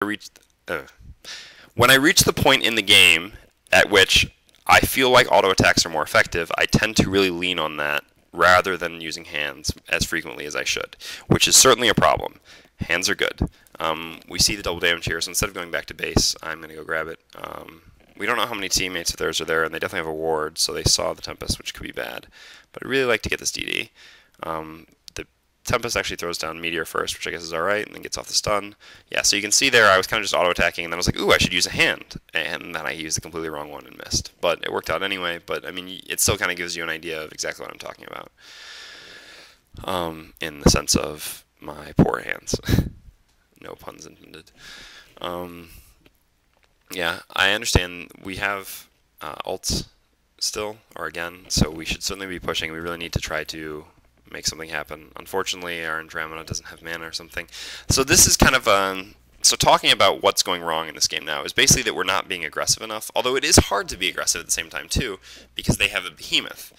reached when I reach the point in the game at which I feel like auto attacks are more effective, I tend to really lean on that rather than using hands as frequently as I should, which is certainly a problem. Hands are good. We see the double damage here, so instead of going back to base, I'm going to go grab it. We don't know how many teammates of theirs are there, and they definitely have a ward, so they saw the Tempest, which could be bad. But I'd really like to get this DD. The Tempest actually throws down Meteor first, which I guess is alright, and then gets off the stun. Yeah, so you can see there I was kind of just auto-attacking, and then I was like, ooh, I should use a hand. And then I used the completely wrong one and missed. But it worked out anyway, but I mean, it still kind of gives you an idea of exactly what I'm talking about. In the sense of my poor hands. No puns intended. Yeah, I understand we have ults still, or again, so we should certainly be pushing. We really need to try to make something happen. Unfortunately, our Andromeda doesn't have mana or something. So this is kind of so talking about what's going wrong in this game now is basically that we're not being aggressive enough, although it is hard to be aggressive at the same time too, because they have a Behemoth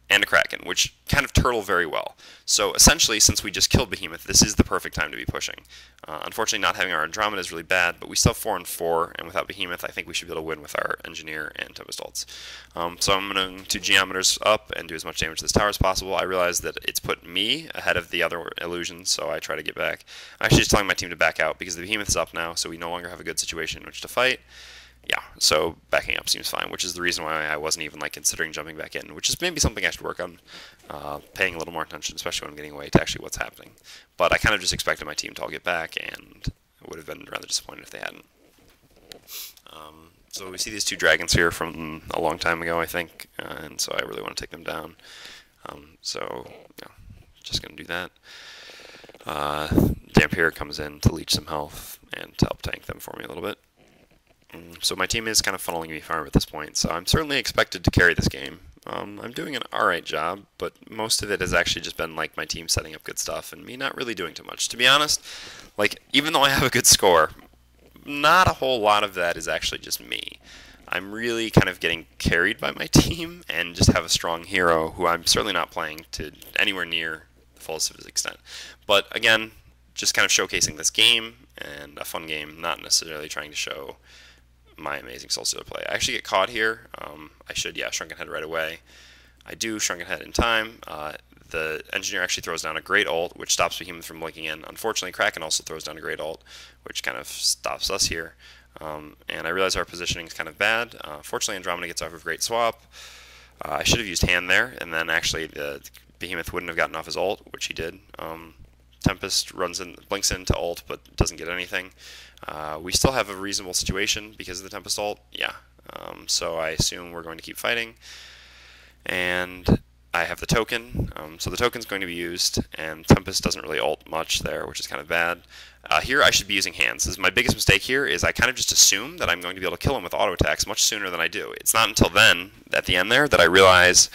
and a Kraken, which kind of turtle very well. So essentially, since we just killed Behemoth, this is the perfect time to be pushing. Unfortunately, not having our Andromeda is really bad, but we still have 4 and 4, and without Behemoth, I think we should be able to win with our Engineer and Tempest ults. So I'm going to Geometers up and do as much damage to this tower as possible. I realize that it's put me ahead of the other illusions, so I try to get back. I'm actually just telling my team to back out because the Behemoth is up now, so we no longer have a good situation in which to fight. Yeah, so backing up seems fine, which is the reason why I wasn't even considering jumping back in, which is maybe something I should work on, paying a little more attention, especially when I'm getting away, to actually what's happening. But I kind of just expected my team to all get back, and I would have been rather disappointed if they hadn't. So we see these 2 dragons here from a long time ago, I think, and so I really want to take them down. So yeah, just going to do that. Dampier comes in to leech some health and to help tank them for me a little bit. So my team is kind of funneling me farm at this point, so I'm certainly expected to carry this game. I'm doing an alright job, but most of it has actually just been my team setting up good stuff and me not really doing too much. To be honest, even though I have a good score, not a whole lot of that is actually just me. I'm really kind of getting carried by my team and just have a strong hero who I'm certainly not playing to anywhere near the fullest of his extent. But again, just kind of showcasing this game and a fun game, not necessarily trying to show my amazing Soulstealer play. I actually get caught here. I should, Shrunken Head right away. I do Shrunken Head in time. The Engineer actually throws down a great ult, which stops Behemoth from blinking in. Unfortunately, Kraken also throws down a great ult, which kind of stops us here. And I realize our positioning is kind of bad. Fortunately, Andromeda gets off of a great swap. I should have used Hand there, and then actually the Behemoth wouldn't have gotten off his ult, which he did. Tempest blinks into ult, but doesn't get anything. We still have a reasonable situation because of the Tempest ult. Yeah. So I assume we're going to keep fighting. And I have the token. So the token's going to be used, and Tempest doesn't really ult much there, which is kind of bad. Here I should be using hands. This is my biggest mistake here is I kind of just assume that I'm going to be able to kill him with auto attacks much sooner than I do. It's not until then, at the end there, that I realize,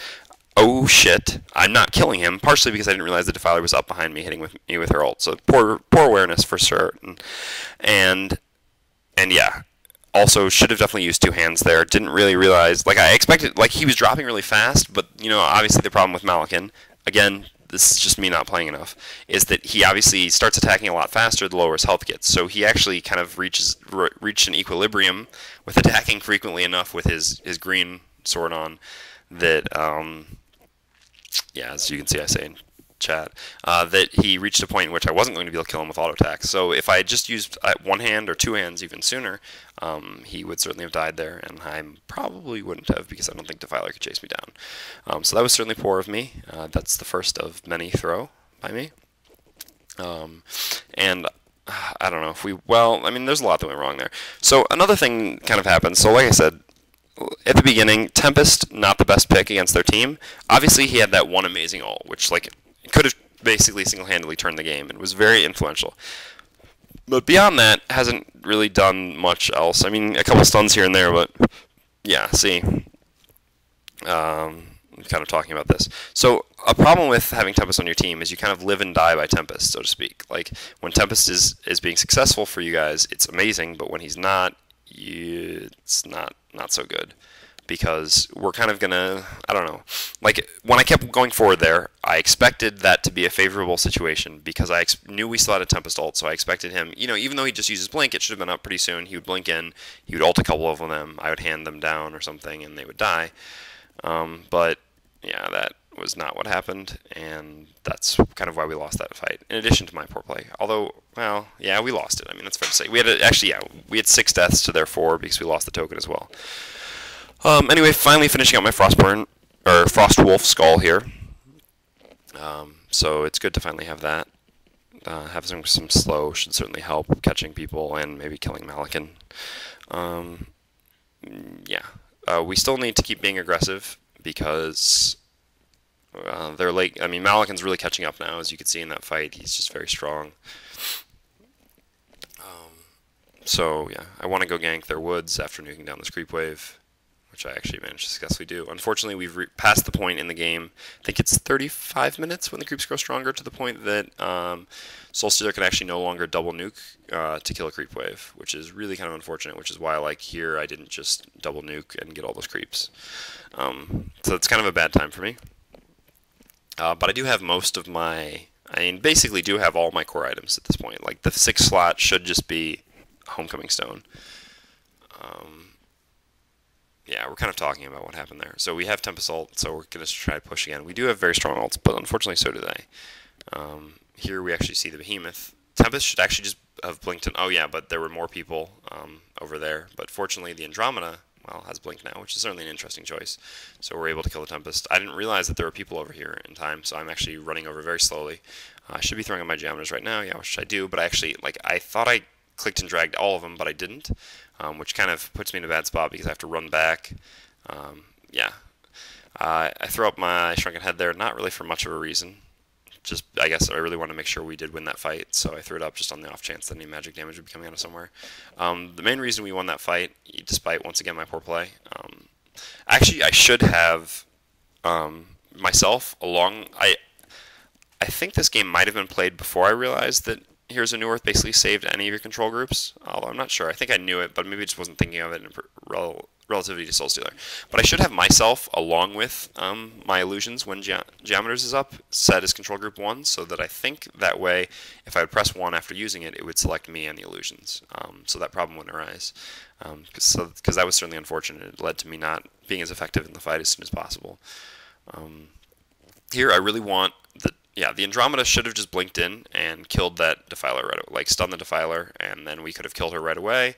oh shit, I'm not killing him, partially because I didn't realize the Defiler was up behind me hitting me with her ult. So poor awareness for certain. And yeah, also should have definitely used 2 hands there. Didn't really realize, I expected, he was dropping really fast, but obviously the problem with Malakin, again, this is just me not playing enough, is that he obviously starts attacking a lot faster the lower his health gets. So he actually kind of reached an equilibrium with attacking frequently enough with his green sword on that yeah, as you can see I say in chat, that he reached a point in which I wasn't going to be able to kill him with auto attacks. So if I had just used 1 hand or 2 hands even sooner, he would certainly have died there, and I probably wouldn't have because I don't think Defiler could chase me down. So that was certainly poor of me. That's the first of many throw by me. And I don't know if there's a lot that went wrong there. So another thing kind of happened. So like I said, at the beginning, Tempest, not the best pick against their team. Obviously, he had that one amazing ult, which could have basically single-handedly turned the game and was very influential. But beyond that, hasn't really done much else. I mean, a couple stuns here and there, but yeah, see. I'm kind of talking about this. So a problem with having Tempest on your team is you kind of live and die by Tempest, so to speak. When Tempest is being successful for you guys, it's amazing, but when he's not, it's not so good because we're kind of gonna, I don't know, like when I kept going forward there, I expected that to be a favorable situation because I knew we still had a Tempest ult, so I expected him, even though he just uses Blink, it should have been up pretty soon. He would blink in, he would ult a couple of them, I would hand them down or something, and they would die. But yeah, that was not what happened, and that's kind of why we lost that fight, in addition to my poor play. Although, well, yeah, we lost it. I mean, that's fair to say. We had 6 deaths to their 4 because we lost the token as well. Anyway, finally finishing out my Frostwolf skull here. So it's good to finally have that. Having some slow should certainly help catching people and maybe killing Malikan. Yeah, we still need to keep being aggressive because they're late. I mean, Malikan's really catching up now, as you can see in that fight. He's just very strong. So yeah, I want to go gank their woods after nuking down this creep wave, which I actually managed to successfully do. Unfortunately, we've passed the point in the game. I think it's 35 minutes when the creeps grow stronger, to the point that Soulstealer can actually no longer double nuke to kill a creep wave, which is really kind of unfortunate, which is why, like here, I didn't just double nuke and get all those creeps. So it's kind of a bad time for me. But I do have most of my, basically do have all my core items at this point. Like the 6th slot should just be Homecoming Stone. Yeah, we're kind of talking about what happened there. So we have Tempest ult, so we're going to try to push again. We do have very strong ults, but unfortunately so do they. Here we actually see the Behemoth. Tempest should actually just have blinked in. Oh yeah, but there were more people over there. But fortunately the Andromeda, well, has blinked now, which is certainly an interesting choice. So we're able to kill the Tempest. I didn't realize that there were people over here in time, so I'm actually running over very slowly. I should be throwing on my Jaminers right now. Yeah, what should I do? But I actually, I thought I clicked and dragged all of them, but I didn't, which kind of puts me in a bad spot because I have to run back. Yeah, I throw up my Shrunken Head there, not really for much of a reason. Just, I guess I really want to make sure we did win that fight, so I threw it up just on the off chance that any magic damage would be coming out of somewhere. The main reason we won that fight, despite, once again, my poor play, actually, I should have myself along. I think this game might have been played before I realized that Here's a New Earth basically saved any of your control groups, although I'm not sure. I think I knew it, but maybe I just wasn't thinking of it in relativity to Soulstealer. But I should have myself, along with my illusions when Geometers is up, set as control group 1, so that I think that way, if I would press 1 after using it, it would select me and the illusions, so that problem wouldn't arise. Because that was certainly unfortunate. It led to me not being as effective in the fight as soon as possible. Here, I really want the Andromeda should have just blinked in and killed that Defiler right away, like stunned the Defiler, and then we could have killed her right away.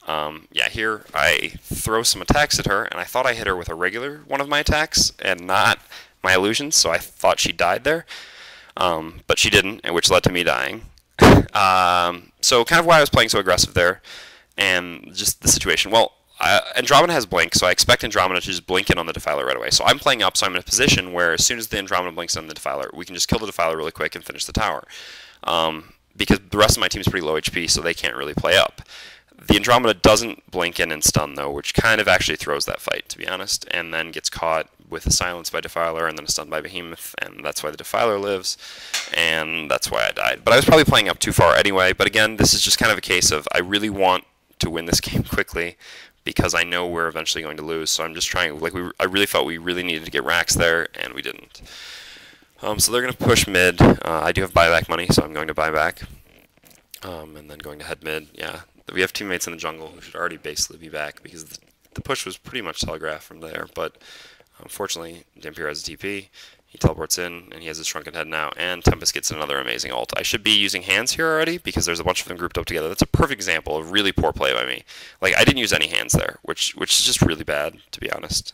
Yeah, here I throw some attacks at her, and I thought I hit her with a regular one of my attacks and not my illusions, so I thought she died there. But she didn't, which led to me dying. So kind of why I was playing so aggressive there, and just the situation. Well, Andromeda has blink, so I expect Andromeda to just blink in on the Defiler right away. So I'm playing up, so I'm in a position where as soon as the Andromeda blinks on the Defiler, we can just kill the Defiler really quick and finish the tower. Because the rest of my team is pretty low HP, so they can't really play up. The Andromeda doesn't blink in and stun, though, which kind of actually throws that fight, to be honest, and then gets caught with a silence by Defiler and then a stun by Behemoth, and that's why the Defiler lives, and that's why I died. But I was probably playing up too far anyway, but again, this is just kind of a case of I really want to win this game quickly, because I know we're eventually going to lose, so I'm just trying, I really felt we really needed to get racks there, and we didn't. So they're going to push mid. I do have buyback money, so I'm going to buy back, and then going to head mid. Yeah, we have teammates in the jungle who should already basically be back, because the push was pretty much telegraphed from there, but unfortunately, Dampier has a TP. He teleports in, and he has his Shrunken Head now, and Tempest gets another amazing ult. I should be using hands here already, because there's a bunch of them grouped up together. That's a perfect example of really poor play by me. Like, I didn't use any hands there, which is just really bad, to be honest.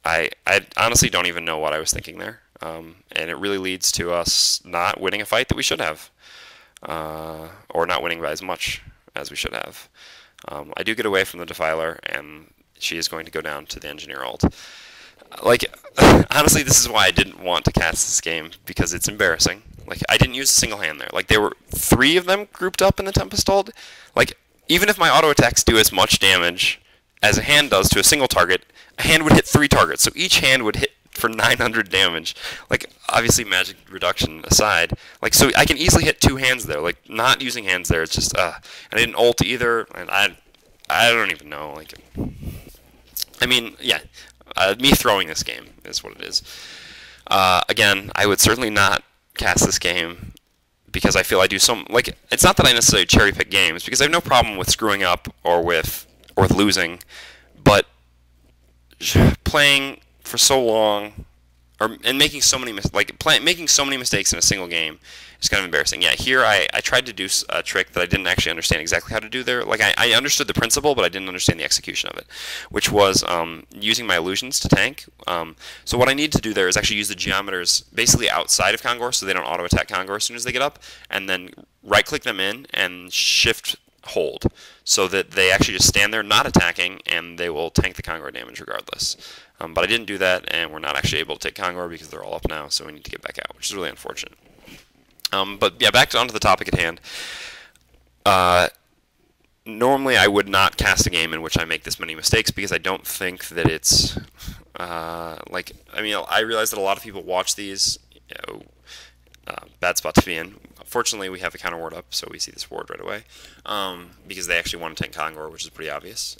I honestly don't even know what I was thinking there, and it really leads to us not winning a fight that we should have, or not winning by as much as we should have. I do get away from the Defiler, and she is going to go down to the Engineer ult. Like, honestly, this is why I didn't want to cast this game, because it's embarrassing. Like, I didn't use a single hand there. Like, there were 3 of them grouped up in the Tempest ult. Like, even if my auto attacks do as much damage as a hand does to a single target, a hand would hit 3 targets. So each hand would hit for 900 damage. Like, obviously, magic reduction aside. Like, so I can easily hit 2 hands there. Like, not using hands there, it's just, and I didn't ult either, and I don't even know, like, I mean, yeah, me throwing this game is what it is. Again, I would certainly not cast this game because I feel I do some like it's not that I necessarily cherry pick games because I have no problem with screwing up or with losing, but playing for so long and making so many making so many mistakes in a single game is kind of embarrassing. Yeah, here I tried to do a trick that I didn't actually understand exactly how to do there. Like I understood the principle, but I didn't understand the execution of it, which was using my illusions to tank. So what I need to do there is actually use the geometers basically outside of Kongor so they don't auto attack Kongor as soon as they get up, and then right click them in and shift hold so that they actually just stand there not attacking and they will tank the Kongor damage regardless. But I didn't do that, and we're not actually able to take Kongor because they're all up now, so we need to get back out, which is really unfortunate. But yeah, onto the topic at hand. Normally I would not cast a game in which I make this many mistakes because I don't think that it's I realize that a lot of people watch these. Bad spot to be in. Fortunately, we have a counter ward up, so we see this ward right away because they actually want to tank Kongor, which is pretty obvious.